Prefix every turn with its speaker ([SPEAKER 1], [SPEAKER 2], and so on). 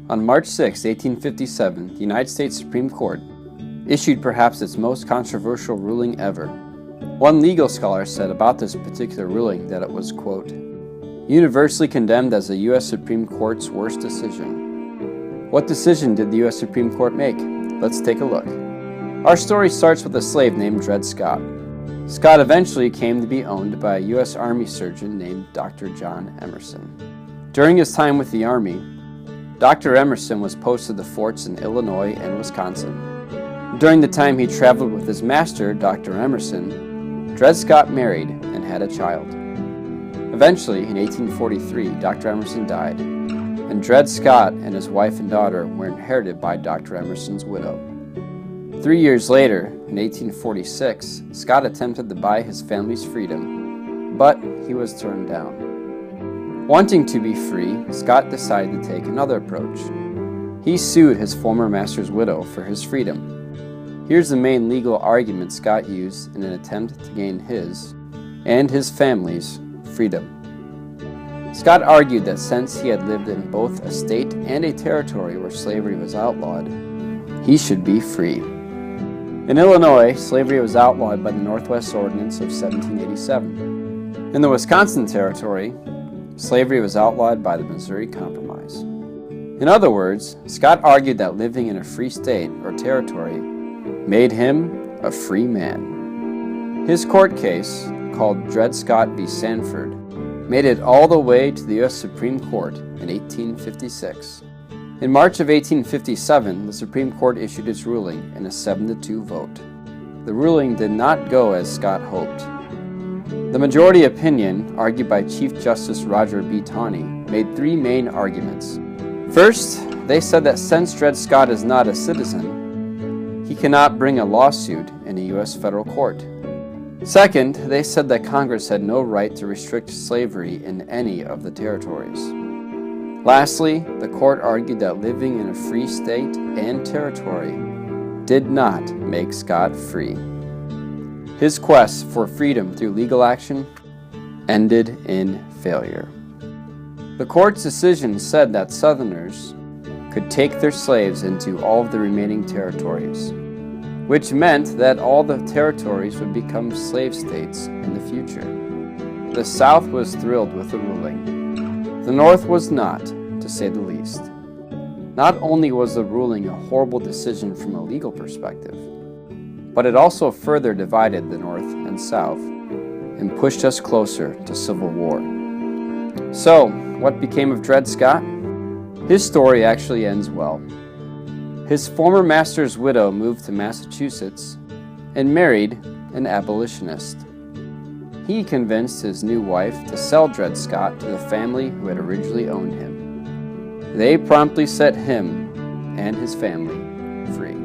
[SPEAKER 1] On March 6, 1857, the United States Supreme Court issued perhaps its most controversial ruling ever. One legal scholar said about this particular ruling that it was, quote, universally condemned as the U.S. Supreme Court's worst decision. What decision did the U.S. Supreme Court make? Let's take a look. Our story starts with a slave named Dred Scott. Scott eventually came to be owned by a U.S. Army surgeon named Dr. John Emerson. During his time with the Army, Dr. Emerson was posted to forts in Illinois and Wisconsin. During the time he traveled with his master, Dr. Emerson, Dred Scott married and had a child. Eventually, in 1843, Dr. Emerson died, and Dred Scott and his wife and daughter were inherited by Dr. Emerson's widow. 3 years later, in 1846, Scott attempted to buy his family's freedom, but he was turned down. Wanting to be free, Scott decided to take another approach. He sued his former master's widow for his freedom. Here's the main legal argument Scott used in an attempt to gain his and his family's freedom. Scott argued that since he had lived in both a state and a territory where slavery was outlawed, he should be free. In Illinois, slavery was outlawed by the Northwest Ordinance of 1787. In the Wisconsin Territory, slavery was outlawed by the Missouri Compromise. In other words, Scott argued that living in a free state or territory made him a free man. His court case, called Dred Scott v. Sanford, made it all the way to the U.S. Supreme Court in 1856. In March of 1857, the Supreme Court issued its ruling in a 7-2 vote. The ruling did not go as Scott hoped. The majority opinion, argued by Chief Justice Roger B. Taney, made three main arguments. First, they said that since Dred Scott is not a citizen, he cannot bring a lawsuit in a U.S. federal court. Second, they said that Congress had no right to restrict slavery in any of the territories. Lastly, the court argued that living in a free state and territory did not make Scott free. His quest for freedom through legal action ended in failure. The court's decision said that Southerners could take their slaves into all of the remaining territories, which meant that all the territories would become slave states in the future. The South was thrilled with the ruling. The North was not, to say the least. Not only was the ruling a horrible decision from a legal perspective, but it also further divided the North and South and pushed us closer to civil war. So, what became of Dred Scott? His story actually ends well. His former master's widow moved to Massachusetts and married an abolitionist. He convinced his new wife to sell Dred Scott to the family who had originally owned him. They promptly set him and his family free.